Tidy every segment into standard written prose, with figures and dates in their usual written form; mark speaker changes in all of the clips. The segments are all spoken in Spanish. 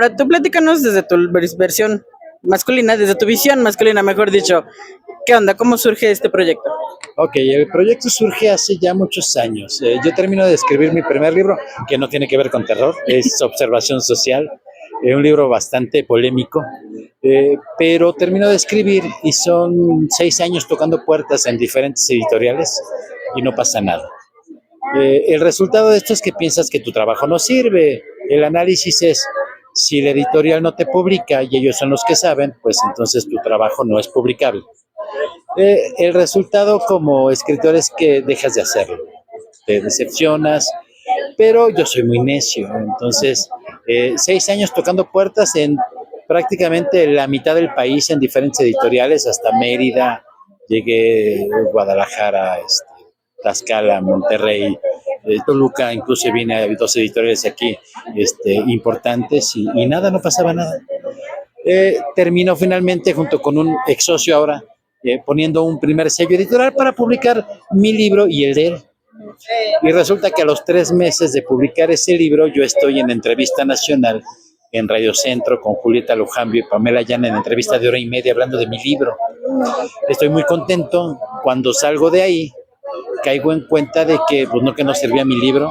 Speaker 1: Ahora tú platícanos desde tu versión masculina, desde tu visión masculina, mejor dicho. ¿Qué onda? ¿Cómo surge este proyecto?
Speaker 2: Ok, el proyecto surge hace ya muchos años. Yo termino de escribir mi primer libro, que no tiene que ver con terror, es observación social, un libro bastante polémico, pero termino de escribir y son 6 años tocando puertas en diferentes editoriales y no pasa nada. El resultado de esto es que piensas que tu trabajo no sirve. El análisis es, si el editorial no te publica y ellos son los que saben, pues entonces tu trabajo no es publicable. El resultado como escritor es que dejas de hacerlo, te decepcionas, pero yo soy muy necio, entonces 6 años tocando puertas en prácticamente la mitad del país en diferentes editoriales, hasta Mérida, llegué a Guadalajara, Tlaxcala, Monterrey, Toluca, incluso vine a 2 editoriales aquí importantes y nada, no pasaba nada. Terminó finalmente junto con un ex socio ahora poniendo un primer sello editorial para publicar mi libro y el de él. Y resulta que a los 3 meses de publicar ese libro yo estoy en entrevista nacional en Radio Centro con Julieta Lujambio y Pamela Llana en entrevista de 1 hora y media hablando de mi libro. Estoy muy contento. Cuando salgo de ahí caigo en cuenta de que pues no servía mi libro.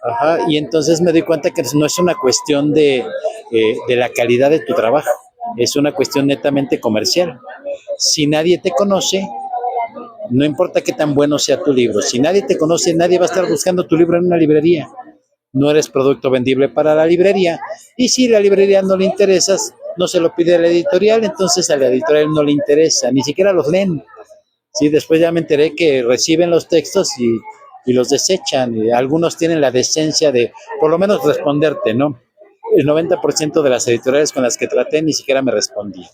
Speaker 2: Ajá, y entonces me doy cuenta que no es una cuestión de la calidad de tu trabajo, es una cuestión netamente comercial. Si nadie te conoce, no importa qué tan bueno sea tu libro, si nadie te conoce, nadie va a estar buscando tu libro en una librería. No eres producto vendible para la librería, y si la librería no le interesas, no se lo pide a la editorial, entonces a la editorial no le interesa, ni siquiera los leen. Sí, después ya me enteré que reciben los textos y los desechan. Y algunos tienen la decencia de por lo menos responderte, ¿no? El 90% de las editoriales con las que traté ni siquiera me respondían.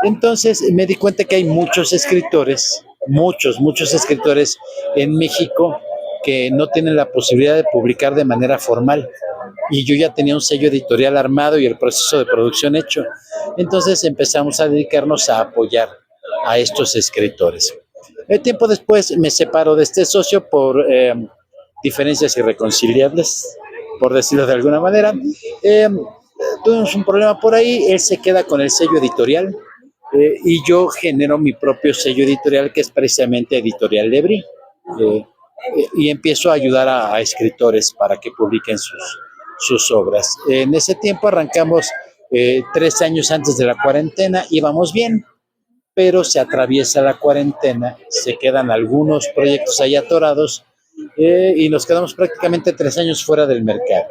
Speaker 2: Entonces me di cuenta que hay muchos escritores, muchos escritores en México que no tienen la posibilidad de publicar de manera formal. Y yo ya tenía un sello editorial armado y el proceso de producción hecho. Entonces empezamos a dedicarnos a apoyar a estos escritores. El tiempo después me separo de este socio por diferencias irreconciliables, por decirlo de alguna manera. Eh, Tuvimos un problema por ahí, él se queda con el sello editorial y yo genero mi propio sello editorial que es precisamente Editorial Lebri. Eh, y empiezo a ayudar a escritores para que publiquen sus obras. En ese tiempo arrancamos 3 años antes de la cuarentena, íbamos bien, pero se atraviesa la cuarentena, se quedan algunos proyectos ahí atorados y nos quedamos prácticamente 3 años fuera del mercado.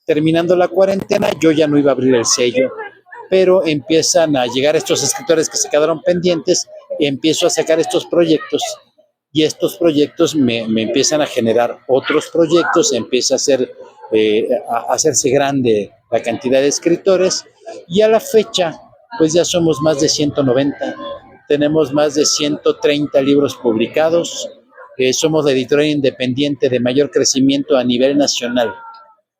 Speaker 2: Terminando la cuarentena, yo ya no iba a abrir el sello, pero empiezan a llegar estos escritores que se quedaron pendientes y empiezo a sacar estos proyectos y estos proyectos me empiezan a generar otros proyectos, empieza a hacerse grande la cantidad de escritores y a la fecha pues ya somos más de 190, tenemos más de 130 libros publicados, somos la editorial independiente de mayor crecimiento a nivel nacional.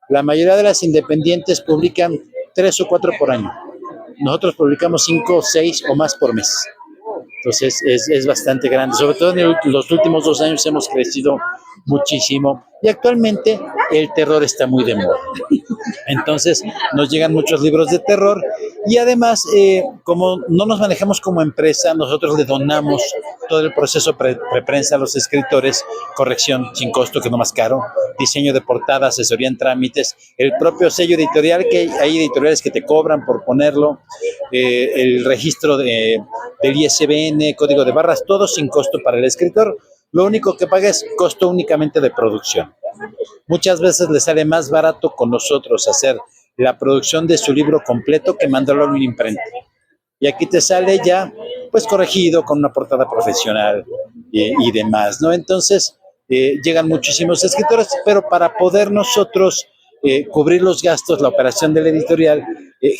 Speaker 2: La mayoría de las independientes publican 3 o 4 por año. Nosotros publicamos 5, 6 o más por mes. Entonces es bastante grande. Sobre todo en los últimos 2 años hemos crecido muchísimo. Y actualmente el terror está muy de moda. Entonces nos llegan muchos libros de terror y además como no nos manejamos como empresa, nosotros le donamos todo el proceso preprensa a los escritores, corrección sin costo, que no más caro, diseño de portada, asesoría en trámites, el propio sello editorial, que hay editoriales que te cobran por ponerlo, el registro del ISBN, código de barras, todo sin costo para el escritor. Lo único que paga es costo únicamente de producción. Muchas veces le sale más barato con nosotros hacer la producción de su libro completo que mandarlo a una imprenta. Y aquí te sale ya pues corregido con una portada profesional y demás, ¿no? Entonces llegan muchísimos escritores, pero para poder nosotros cubrir los gastos, la operación de la editorial,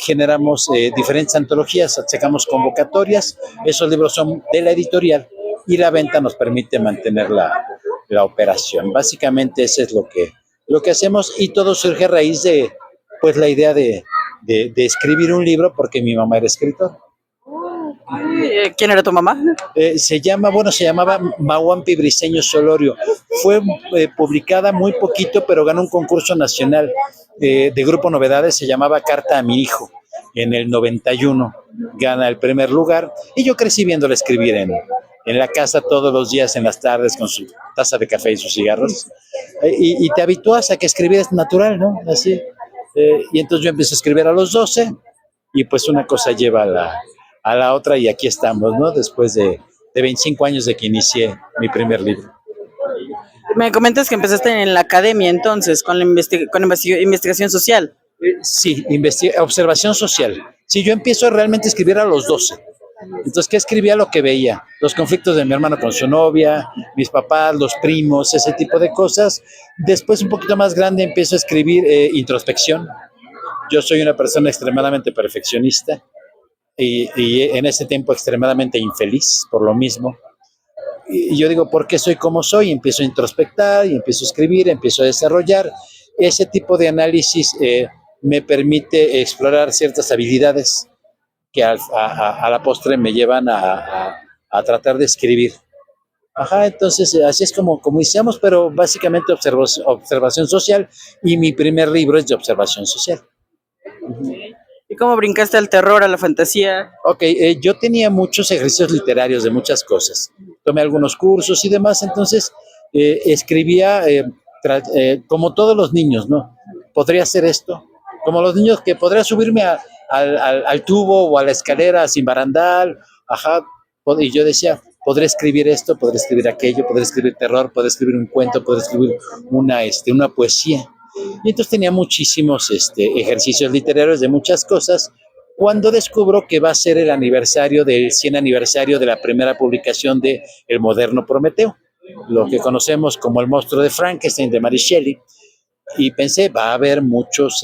Speaker 2: generamos diferentes antologías, sacamos convocatorias, esos libros son de la editorial y la venta nos permite mantener la operación. Básicamente eso es lo que hacemos y todo surge a raíz de pues la idea de escribir un libro porque mi mamá era escritora.
Speaker 1: ¿Quién era tu mamá?
Speaker 2: Se llamaba Mauampi Briseño Solorio. Fue publicada muy poquito, pero ganó un concurso nacional de Grupo Novedades, se llamaba Carta a mi hijo. En el 91 gana el primer lugar y yo crecí viéndola escribir en la casa todos los días en las tardes con su taza de café y sus cigarros. Y te habitúas a que escribir es natural, ¿no? Así. Y entonces yo empecé a escribir a los 12 y pues una cosa lleva a la otra y aquí estamos, ¿no? Después de 25 años de que inicié mi primer libro.
Speaker 1: Me comentas que empezaste en la academia entonces, con la investigación social.
Speaker 2: Sí, observación social. Sí, yo empiezo realmente a escribir a los 12. Entonces, ¿qué escribía? Lo que veía. Los conflictos de mi hermano con su novia, mis papás, los primos, ese tipo de cosas. Después, un poquito más grande, empiezo a escribir introspección. Yo soy una persona extremadamente perfeccionista y en ese tiempo extremadamente infeliz por lo mismo. Y yo digo, ¿por qué soy como soy? Empiezo a introspectar y empiezo a escribir, empiezo a desarrollar. Ese tipo de análisis me permite explorar ciertas habilidades que a la postre me llevan a tratar de escribir. Ajá, entonces así es como iniciamos, pero básicamente observación social y mi primer libro es de observación social.
Speaker 1: ¿Y cómo brincaste al terror, a la fantasía?
Speaker 2: Ok, yo tenía muchos ejercicios literarios de muchas cosas. Tomé algunos cursos y demás, entonces escribía como todos los niños, ¿no? Podría hacer esto, como los niños que podría subirme al tubo o a la escalera sin barandal, ajá, y yo decía, podré escribir esto, podré escribir aquello, podré escribir terror, podré escribir un cuento, podré escribir una poesía. Y entonces tenía muchísimos ejercicios literarios de muchas cosas, cuando descubro que va a ser el aniversario del 100 aniversario de la primera publicación de El moderno Prometeo, lo que conocemos como El monstruo de Frankenstein de Mary Shelley, y pensé, va a haber muchos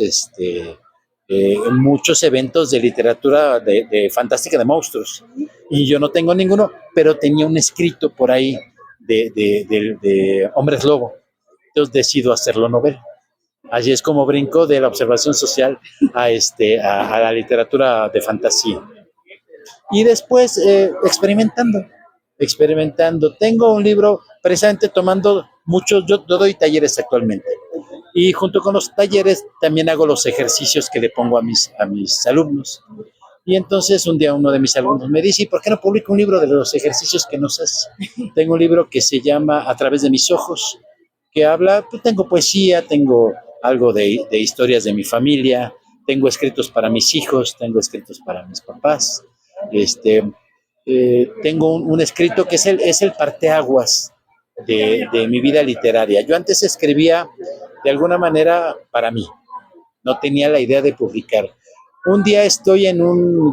Speaker 2: eventos de literatura de fantástica de monstruos, y yo no tengo ninguno, pero tenía un escrito por ahí de Hombres Lobo, entonces decido hacerlo novela. Así es como brinco de la observación social a la literatura de fantasía. Y después experimentando. Tengo un libro precisamente tomando muchos, yo doy talleres actualmente. Y junto con los talleres también hago los ejercicios que le pongo a mis alumnos. Y entonces un día uno de mis alumnos me dice, ¿y por qué no publico un libro de los ejercicios que nos hace? Tengo un libro que se llama A través de mis ojos, que habla, pues tengo poesía, tengo algo de historias de mi familia, tengo escritos para mis hijos, tengo escritos para mis papás, tengo un escrito que es el parteaguas de mi vida literaria. Yo antes escribía de alguna manera para mí, no tenía la idea de publicar. Un día estoy en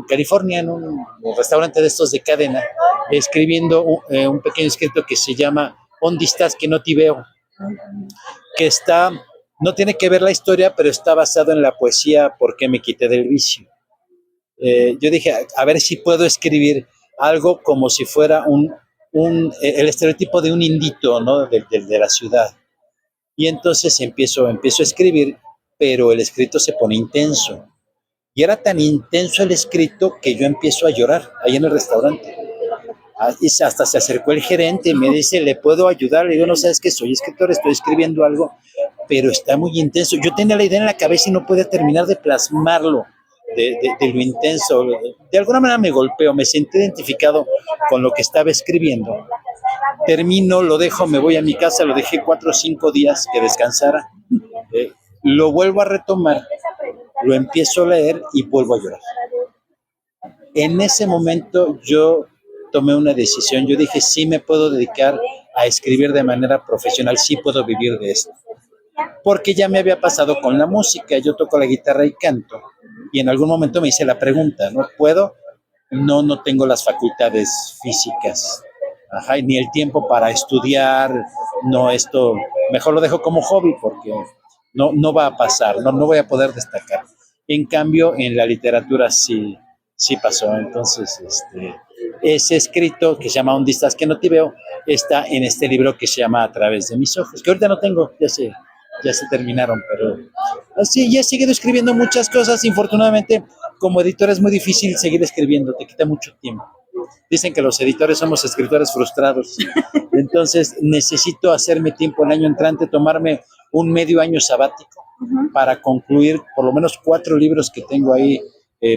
Speaker 2: California, en un restaurante de estos de cadena, escribiendo un pequeño escrito que se llama ¿Dónde estás que no te veo? Que no tiene que ver la historia, pero está basado en la poesía ¿Por qué me quité del vicio? Yo dije, a ver si puedo escribir algo como si fuera el estereotipo de un indito, ¿no? de la ciudad. Y entonces empiezo a escribir, pero el escrito se pone intenso. Y era tan intenso el escrito que yo empiezo a llorar ahí en el restaurante. Y hasta se acercó el gerente y me dice, ¿le puedo ayudar? Le digo, no sabes que soy escritor, estoy escribiendo algo, pero está muy intenso. Yo tenía la idea en la cabeza y no podía terminar de plasmarlo, de lo intenso. De alguna manera me golpeó, me sentí identificado con lo que estaba escribiendo. Termino, lo dejo, me voy a mi casa, lo dejé 4 o 5 días que descansara. Lo vuelvo a retomar, lo empiezo a leer y vuelvo a llorar. En ese momento yo tomé una decisión, yo dije, sí me puedo dedicar a escribir de manera profesional, sí puedo vivir de esto. Porque ya me había pasado con la música, yo toco la guitarra y canto, y en algún momento me hice la pregunta, ¿no puedo? No tengo las facultades físicas, ni el tiempo para estudiar, mejor lo dejo como hobby porque no va a pasar, no voy a poder destacar. En cambio, en la literatura sí pasó, entonces ese escrito que se llama ¿Dónde estás que no te veo? Está en este libro que se llama A través de mis ojos, que ahorita no tengo, ya se terminaron, pero así ya he seguido escribiendo muchas cosas. Infortunadamente, como editor es muy difícil seguir escribiendo, te quita mucho tiempo. Dicen que los editores somos escritores frustrados. Entonces necesito hacerme tiempo el año entrante, tomarme un medio año sabático para concluir por lo menos 4 libros que tengo ahí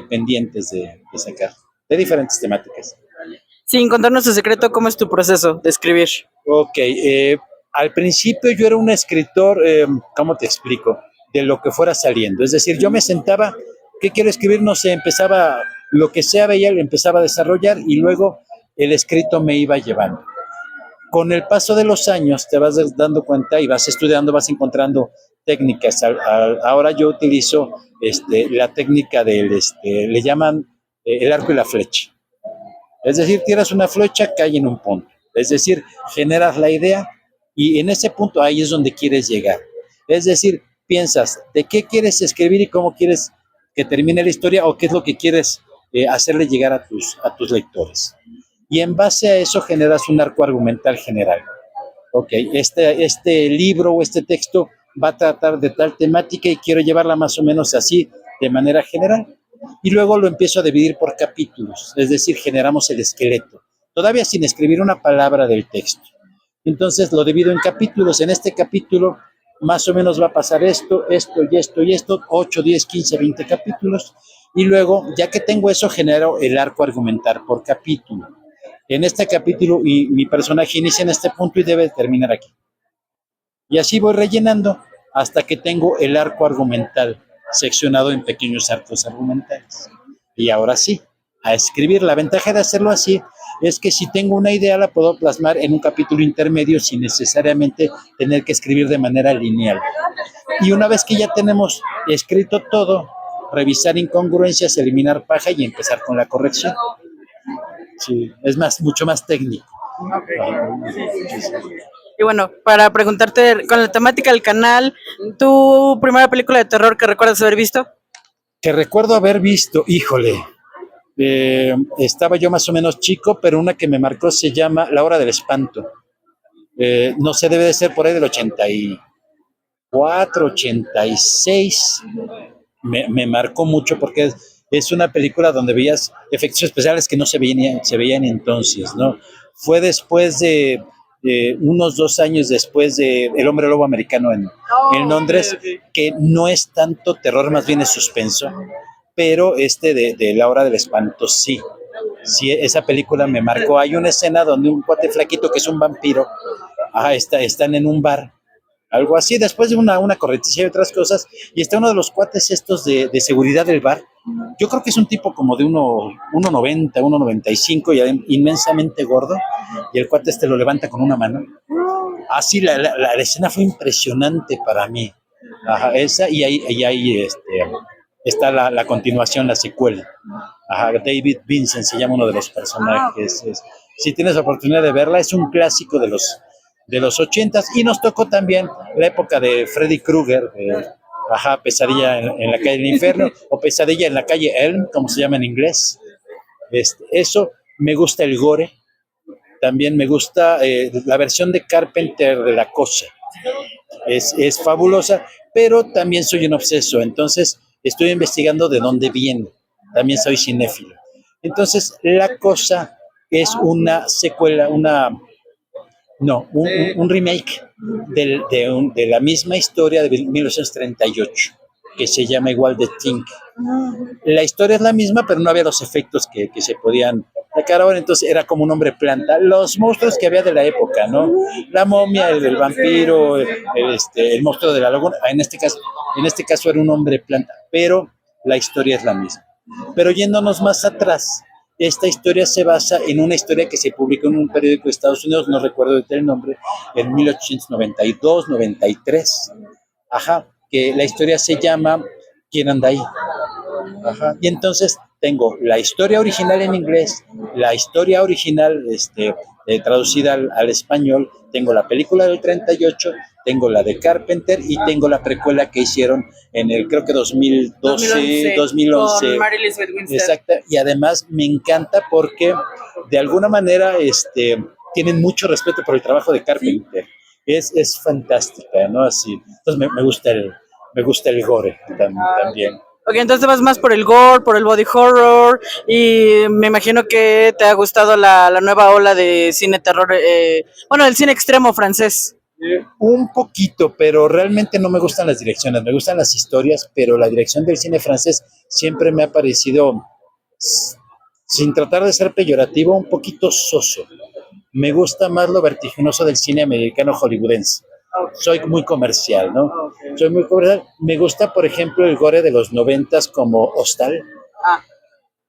Speaker 2: pendientes de sacar, de diferentes temáticas.
Speaker 1: Sin contarnos tu secreto, ¿cómo es tu proceso de escribir?
Speaker 2: Ok, al principio yo era un escritor, ¿cómo te explico? De lo que fuera saliendo. Es decir, yo me sentaba, ¿qué quiero escribir? No sé, empezaba, lo que sea veía, lo empezaba a desarrollar y luego el escrito me iba llevando. Con el paso de los años te vas dando cuenta y vas estudiando, vas encontrando técnicas. Ahora yo utilizo la técnica le llaman el arco y la flecha. Es decir, tiras una flecha, cae en un punto. Es decir, generas la idea y en ese punto ahí es donde quieres llegar. Es decir, piensas de qué quieres escribir y cómo quieres que termine la historia o qué es lo que quieres hacerle llegar a tus lectores. Y en base a eso generas un arco argumental general. Ok, este libro o este texto va a tratar de tal temática y quiero llevarla más o menos así, de manera general. Y luego lo empiezo a dividir por capítulos, es decir, generamos el esqueleto, todavía sin escribir una palabra del texto. Entonces lo divido en capítulos. En este capítulo más o menos va a pasar esto, esto y esto y esto, 8, 10, 15, 20 capítulos. Y luego, ya que tengo eso, genero el arco argumental por capítulo. En este capítulo y mi personaje inicia en este punto y debe terminar aquí. Y así voy rellenando hasta que tengo el arco argumental seccionado en pequeños arcos argumentales. Y ahora sí, a escribir. La ventaja de hacerlo así es que si tengo una idea la puedo plasmar en un capítulo intermedio sin necesariamente tener que escribir de manera lineal. Y una vez que ya tenemos escrito todo, revisar incongruencias, eliminar paja y empezar con la corrección. Sí, es mucho más técnico.
Speaker 1: Y bueno, para preguntarte, con la temática del canal, ¿tu primera película de terror que recuerdas haber visto?
Speaker 2: Que recuerdo haber visto, híjole, estaba yo más o menos chico, pero una que me marcó se llama La Hora del Espanto. No sé, debe de ser por ahí del 84, 86. Me marcó mucho porque es una película donde veías efectos especiales que no se veían entonces, ¿no? Fue después de unos 2 años después de El Hombre Lobo Americano en Londres, que no es tanto terror, más bien es suspenso, pero de La Hora del Espanto sí. Sí, esa película me marcó. Hay una escena donde un cuate flaquito que es un vampiro, están en un bar, algo así, después de una corretiza y otras cosas, y está uno de los cuates estos de seguridad del bar. Yo creo que es un tipo como de 1,90, 1,95 y inmensamente gordo, y el cuate lo levanta con una mano. Así, la escena fue impresionante para mí. Ajá, esa, y ahí está la continuación, la secuela. Ajá, David Vincent se llama uno de los personajes. Si tienes la oportunidad de verla, es un clásico de los 80s, y nos tocó también la época de Freddy Krueger, Pesadilla en la calle del infierno, o Pesadilla en la calle Elm, como se llama en inglés. Eso, me gusta el gore, también me gusta la versión de Carpenter de La Cosa, es fabulosa, pero también soy un obseso, entonces estoy investigando de dónde viene, también soy cinéfilo. Entonces, La Cosa es una secuela, un remake de la misma historia de 1938, que se llama igual The Thing. La historia es la misma, pero no había los efectos que se podían sacar ahora, entonces era como un hombre planta. Los monstruos que había de la época, ¿no? La momia, el vampiro, el monstruo de la laguna, en este caso era un hombre planta, pero la historia es la misma. Pero yéndonos más atrás, esta historia se basa en una historia que se publicó en un periódico de Estados Unidos, no recuerdo el nombre, en 1892, 93. Ajá, que la historia se llama ¿Quién anda ahí? Ajá, y entonces tengo la historia original en inglés, la historia original traducida al español, tengo la película del 38, tengo la de Carpenter y tengo la precuela que hicieron en el, creo que 2012, 2011.
Speaker 1: Con Mary Elizabeth Winstead.
Speaker 2: Exacto, y además me encanta porque de alguna manera tienen mucho respeto por el trabajo de Carpenter. Sí. Es fantástica, ¿no? Así, entonces me gusta el gore también.
Speaker 1: Ok, entonces vas más por el gore, por el body horror, y me imagino que te ha gustado la nueva ola de cine terror, bueno, el cine extremo francés.
Speaker 2: Un poquito, pero realmente no me gustan las direcciones, me gustan las historias, pero la dirección del cine francés siempre me ha parecido, sin tratar de ser peyorativo, un poquito soso. Me gusta más lo vertiginoso del cine americano hollywoodense. Soy muy comercial, ¿no?
Speaker 1: Ok.
Speaker 2: Soy muy comercial. Me gusta, por ejemplo, el gore de los 90 como Hostal.
Speaker 1: Ah,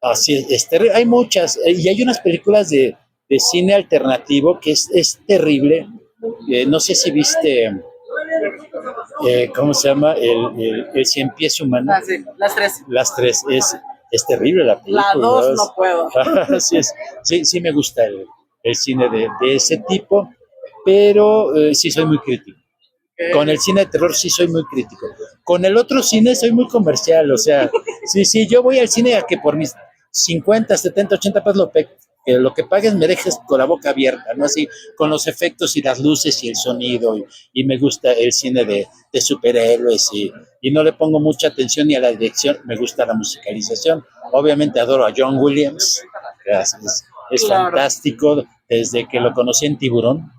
Speaker 2: Así es, hay muchas, y hay unas películas de cine alternativo que es terrible. No sé si viste, ¿cómo se llama? El Cien Pies Humano.
Speaker 1: sí, las tres.
Speaker 2: Las tres, es terrible la película.
Speaker 1: La dos
Speaker 2: ¿verdad?
Speaker 1: no puedo.
Speaker 2: Sí, sí me gusta el cine de ese tipo, pero sí soy muy crítico. Con el cine de terror sí soy muy crítico. Con el otro cine soy muy comercial, o sea, sí, yo voy al cine a que por mis 50, 70, 80 pesos que lo que pagues me dejes con la boca abierta, ¿no? Así, con los efectos y las luces y el sonido, y me gusta el cine de superhéroes, y no le pongo mucha atención ni a la dirección, me gusta la musicalización. Obviamente adoro a John Williams, es
Speaker 1: Claro.
Speaker 2: fantástico, desde que lo conocí en Tiburón,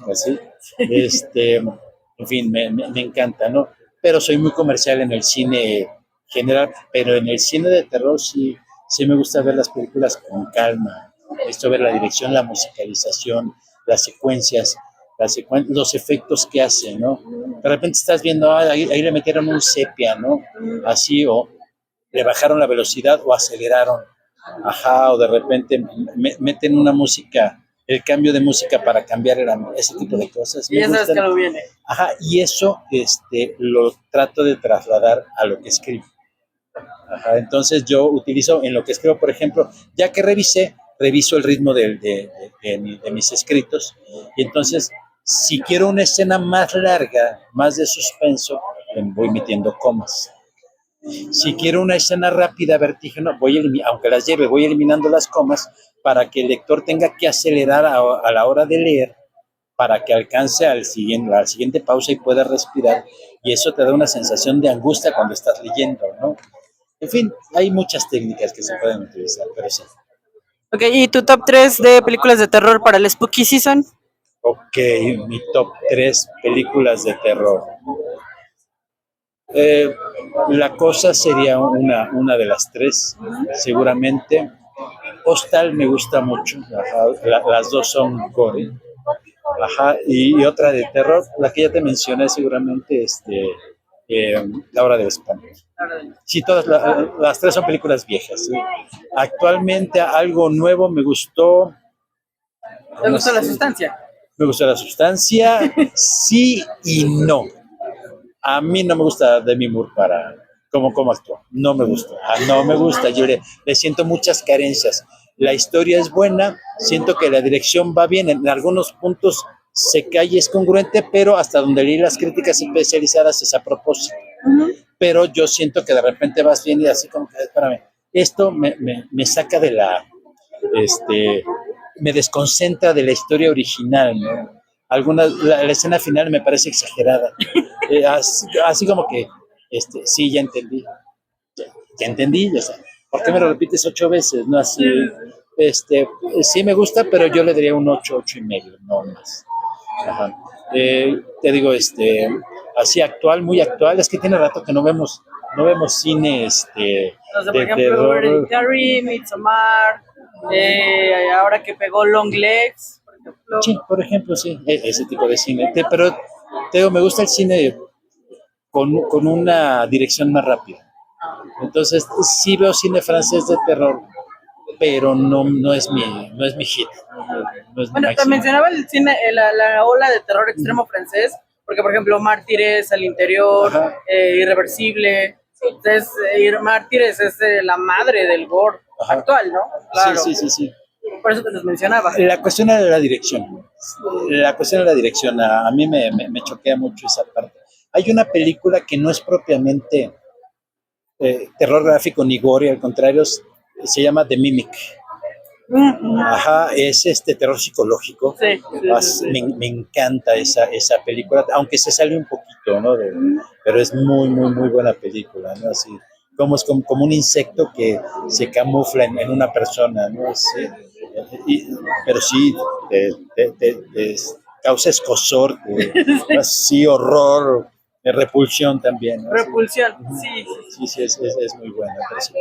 Speaker 2: así, en fin, me encanta, ¿no? Pero soy muy comercial en el cine general, pero en el cine de terror sí me gusta ver las películas con calma, esto ver la dirección, la musicalización, las secuencias, los efectos que hacen, ¿no? De repente estás viendo, ahí le metieron un sepia, ¿no? Así, o le bajaron la velocidad o aceleraron, ajá, o de repente meten una música, el cambio de música para cambiar ese tipo de cosas.
Speaker 1: Y ya sabes que lo viene.
Speaker 2: Ajá, y eso lo trato de trasladar a lo que escribo. Ajá, entonces yo utilizo en lo que escribo, por ejemplo, ya que reviso el ritmo de mis escritos, y entonces si quiero una escena más larga, más de suspenso, voy metiendo comas. Si quiero una escena rápida, vertiginosa, aunque las lleve, voy eliminando las comas para que el lector tenga que acelerar a la hora de leer para que alcance a la siguiente pausa y pueda respirar. Y eso te da una sensación de angustia cuando estás leyendo, ¿no? En fin, hay muchas técnicas que se pueden utilizar, pero sí.
Speaker 1: Ok, ¿y tu top 3 de películas de terror para el Spooky Season?
Speaker 2: Ok, mi top 3 películas de terror. La cosa sería una de las tres, seguramente. Hostal me gusta mucho, ajá, las dos son gore, ajá, y otra de terror, la que ya te mencioné seguramente, La Hora del Espanto. Sí, todas las tres son películas viejas. ¿Sí? Actualmente algo nuevo me gustó.
Speaker 1: ¿Te gustó la sustancia?
Speaker 2: Me gustó la sustancia, sí y no. A mí no me gusta Demi Moore para cómo actúa. No me gusta. No me gusta. Yo le siento muchas carencias. La historia es buena, siento que la dirección va bien. En algunos puntos se cae y es congruente, pero hasta donde leí las críticas especializadas es a propósito. Pero yo siento que de repente vas bien y así como que, espérame, esto me saca me desconcentra de la historia original, ¿no? La escena final me parece exagerada. Así como que, sí, ya entendí, ya entendí, o sea, ¿por qué me lo repites 8 veces? No así, sí me gusta, pero yo le daría un 8, 8 y medio, no más. Ajá. Te digo, así actual, muy actual, es que tiene rato que no vemos cine,
Speaker 1: O sea, por
Speaker 2: de
Speaker 1: ejemplo,
Speaker 2: terror.
Speaker 1: Hereditary, Midsommar, ahora que pegó Long Legs, por ejemplo.
Speaker 2: Sí, por ejemplo, sí, ese tipo de cine. Pero te digo, me gusta el cine con una dirección más rápida. Entonces, sí veo cine francés de terror, pero no es mi hit. No es mi
Speaker 1: Bueno, te
Speaker 2: máximo.
Speaker 1: mencionaba el cine, la ola de terror extremo francés, porque por ejemplo Mártires, Al Interior,
Speaker 2: Ajá.
Speaker 1: Irreversible. Entonces, Mártires es la madre del gore
Speaker 2: Ajá.
Speaker 1: actual, ¿no? Claro.
Speaker 2: Sí.
Speaker 1: Por eso te los mencionaba.
Speaker 2: La cuestión era la dirección. La cuestión de la dirección, a mí me choquea mucho esa parte. Hay una película que no es propiamente terror gráfico ni gore, al contrario, se llama The Mimic. Ajá, es terror psicológico.
Speaker 1: Sí,
Speaker 2: Me encanta esa película, aunque se sale un poquito, ¿no? Pero es muy, muy, muy buena película, ¿no? Así, como es como un insecto que se camufla en una persona, ¿no? Sí, pero sí, te causa escozor, así horror, repulsión también, ¿no?
Speaker 1: Repulsión,
Speaker 2: Sí, es muy buena. Sí.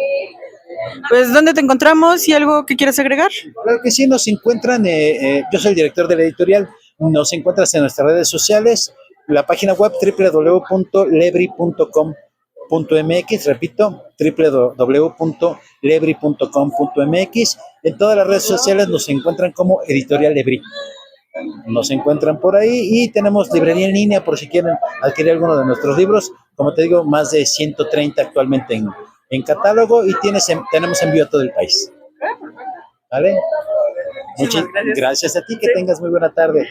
Speaker 1: Pues, ¿dónde te encontramos? ¿Y algo que quieras agregar?
Speaker 2: Claro que sí, nos encuentran, yo soy el director de la editorial, nos encuentras en nuestras redes sociales, la página web www.lebri.com.mx, repito, www.lebri.com.mx, en todas las redes sociales nos encuentran como Editorial Lebri. Nos encuentran por ahí y tenemos librería en línea por si quieren adquirir alguno de nuestros libros. Como te digo, más de 130 actualmente en catálogo y tenemos envío a todo el país. ¿Vale? Muchas gracias a ti, que tengas muy buena tarde.